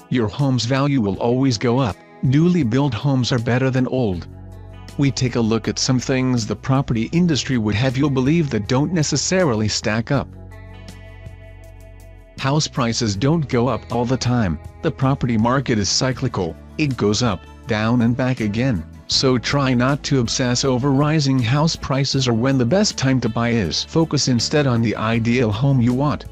Your home's value will always go up. Newly built homes are better than old. We take a look at some things the property industry would have you believe that don't necessarily stack up. House prices don't go up all the time. The property market is cyclical. It goes up, down and back again. So try not to obsess over rising house prices or when the best time to buy is. Focus instead on the ideal home you want.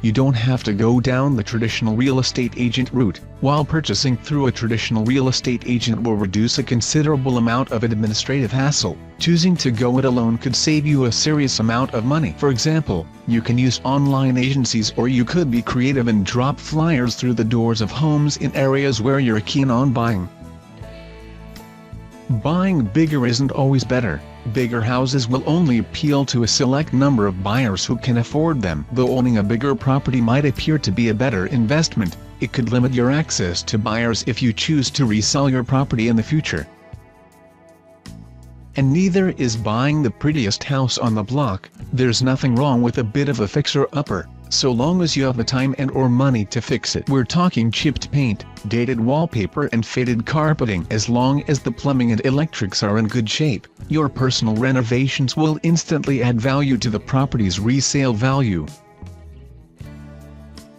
You don't have to go down the traditional real estate agent route. While purchasing through a traditional real estate agent will reduce a considerable amount of administrative hassle, choosing to go it alone could save you a serious amount of money. For example, you can use online agencies, or you could be creative and drop flyers through the doors of homes in areas where you're keen on buying. Buying bigger isn't always better. Bigger houses will only appeal to a select number of buyers who can afford them. Though owning a bigger property might appear to be a better investment, it could limit your access to buyers if you choose to resell your property in the future. And neither is buying the prettiest house on the block. There's nothing wrong with a bit of a fixer-upper, so long as you have the time and/or money to fix it. We're talking chipped paint, dated wallpaper and faded carpeting. As long as the plumbing and electrics are in good shape, your personal renovations will instantly add value to the property's resale value.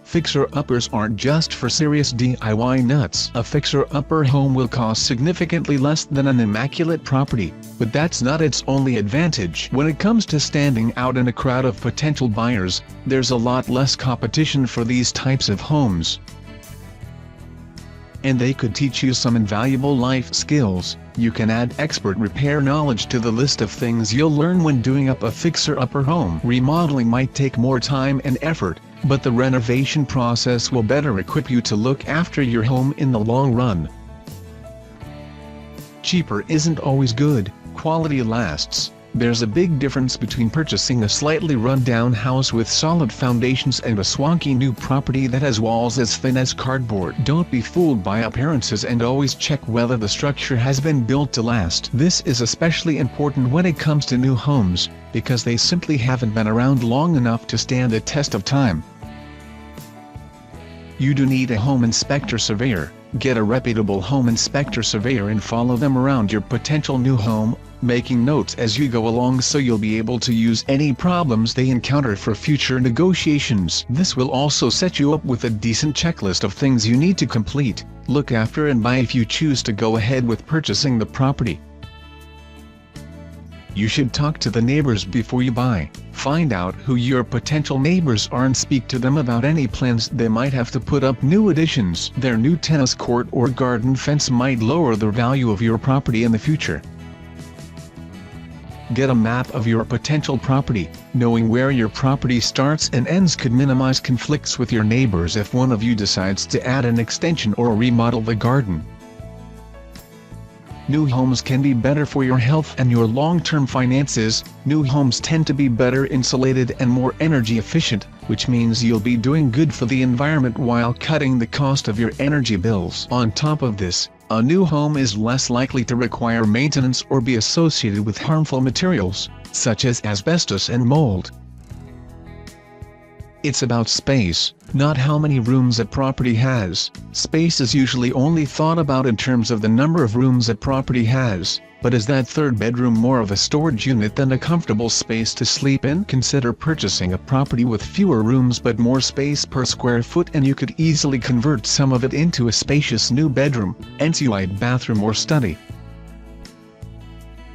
Fixer-uppers aren't just for serious DIY nuts. A fixer-upper home will cost significantly less than an immaculate property, but that's not its only advantage. When it comes to standing out in a crowd of potential buyers, there's a lot less competition for these types of homes. And they could teach you some invaluable life skills. You can add expert repair knowledge to the list of things you'll learn when doing up a fixer-upper home. Remodeling might take more time and effort, but the renovation process will better equip you to look after your home in the long run. Cheaper isn't always good. Quality lasts. There's a big difference between purchasing a slightly run-down house with solid foundations and a swanky new property that has walls as thin as cardboard. Don't be fooled by appearances and always check whether the structure has been built to last. This is especially important when it comes to new homes, because they simply haven't been around long enough to stand the test of time. You do need a home inspector surveyor. Get a reputable home inspector surveyor and follow them around your potential new home, making notes as you go along so you'll be able to use any problems they encounter for future negotiations. This will also set you up with a decent checklist of things you need to complete, look after and buy if you choose to go ahead with purchasing the property. You should talk to the neighbors before you buy. Find out who your potential neighbors are and speak to them about any plans they might have to put up new additions. Their new tennis court or garden fence might lower the value of your property in the future. Get a map of your potential property. Knowing where your property starts and ends could minimize conflicts with your neighbors if one of you decides to add an extension or remodel the garden. New homes can be better for your health and your long-term finances. New homes tend to be better insulated and more energy efficient, which means you'll be doing good for the environment while cutting the cost of your energy bills. On top of this, a new home is less likely to require maintenance or be associated with harmful materials, such as asbestos and mold. It's about space, not how many rooms a property has. Space is usually only thought about in terms of the number of rooms a property has, but is that third bedroom more of a storage unit than a comfortable space to sleep in? Consider purchasing a property with fewer rooms but more space per square foot, and you could easily convert some of it into a spacious new bedroom, ensuite bathroom or study.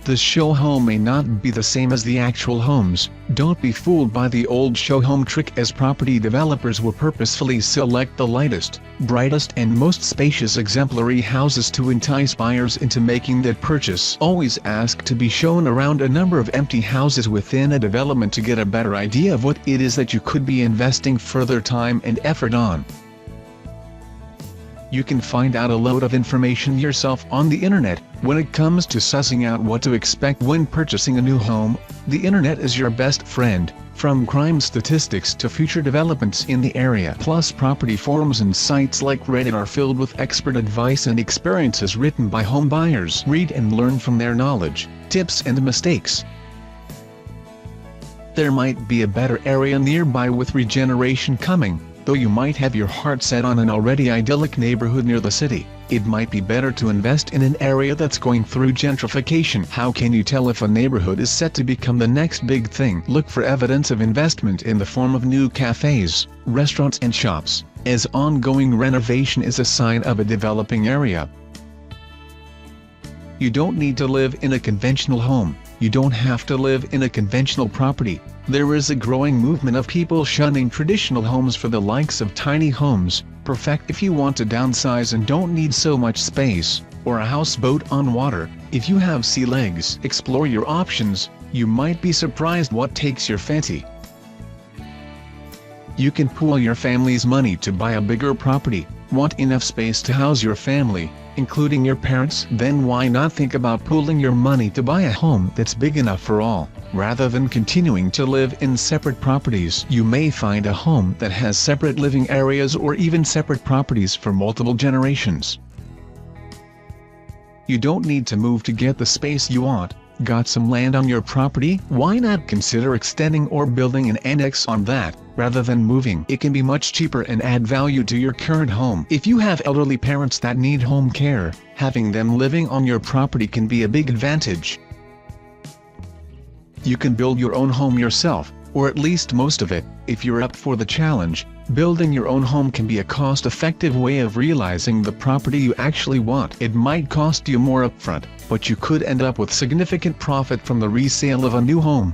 The show home may not be the same as the actual homes. Don't be fooled by the old show home trick, as property developers will purposefully select the lightest, brightest and most spacious exemplary houses to entice buyers into making that purchase. Always ask to be shown around a number of empty houses within a development to get a better idea of what it is that you could be investing further time and effort on. You can find out a load of information yourself on the internet. When it comes to sussing out what to expect when purchasing a new home, the internet is your best friend. From crime statistics to future developments in the area. Plus, property forums and sites like Reddit are filled with expert advice and experiences written by home buyers. Read and learn from their knowledge, tips and mistakes. There might be a better area nearby with regeneration coming, though you might have your heart set on an already idyllic neighborhood near the city. It might be better to invest in an area that's going through gentrification. How can you tell if a neighborhood is set to become the next big thing? Look for evidence of investment in the form of new cafes, restaurants and shops, as ongoing renovation is a sign of a developing area. You don't need to live in a conventional home. You don't have to live in a conventional property. There is a growing movement of people shunning traditional homes for the likes of tiny homes, perfect if you want to downsize and don't need so much space, or a houseboat on water. If you have sea legs, explore your options. You might be surprised what takes your fancy. You can pool your family's money to buy a bigger property. Want enough space to house your family, including your parents? Then why not think about pooling your money to buy a home that's big enough for all, rather than continuing to live in separate properties? You may find a home that has separate living areas or even separate properties for multiple generations. You don't need to move to get the space you want. Got some land on your property? Why not consider extending or building an annex on that, rather than moving? It can be much cheaper and add value to your current home. If you have elderly parents that need home care, having them living on your property can be a big advantage. You can build your own home yourself, or at least most of it, if you're up for the challenge. Building your own home can be a cost-effective way of realizing the property you actually want. It might cost you more upfront, but you could end up with significant profit from the resale of a new home.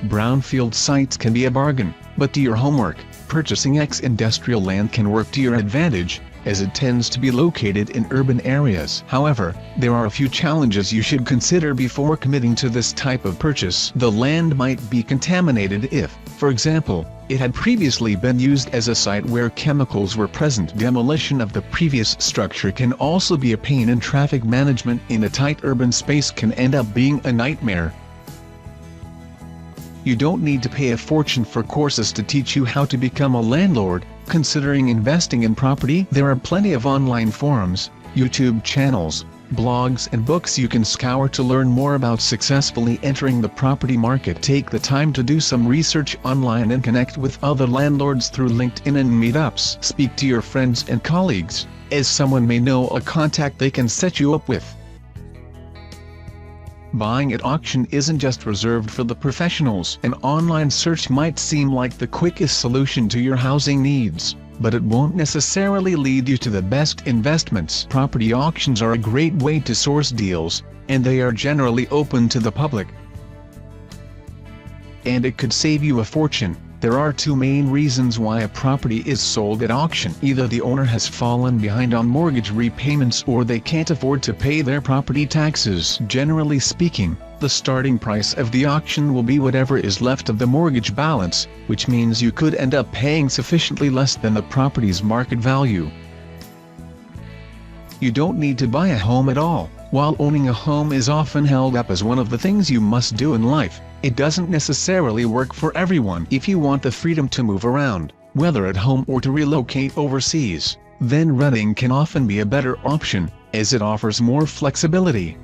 Brownfield sites can be a bargain, but do your homework. Purchasing ex-industrial land can work to your advantage, as it tends to be located in urban areas. However, there are a few challenges you should consider before committing to this type of purchase. The land might be contaminated if, for example, it had previously been used as a site where chemicals were present. Demolition of the previous structure can also be a pain, and traffic management in a tight urban space can end up being a nightmare. You don't need to pay a fortune for courses to teach you how to become a landlord. Considering investing in property, there are plenty of online forums, YouTube channels, blogs and books you can scour to learn more about successfully entering the property market. Take the time to do some research online and connect with other landlords through LinkedIn and meetups. Speak to your friends and colleagues, as someone may know a contact they can set you up with. Buying at auction isn't just reserved for the professionals. An online search might seem like the quickest solution to your housing needs, but it won't necessarily lead you to the best investments. Property auctions are a great way to source deals, and they are generally open to the public. And it could save you a fortune. There are two main reasons why a property is sold at auction. Either the owner has fallen behind on mortgage repayments, or they can't afford to pay their property taxes. Generally speaking, the starting price of the auction will be whatever is left of the mortgage balance, which means you could end up paying sufficiently less than the property's market value. You don't need to buy a home at all. While owning a home is often held up as one of the things you must do in life, it doesn't necessarily work for everyone. If you want the freedom to move around, whether at home or to relocate overseas, then renting can often be a better option, as it offers more flexibility.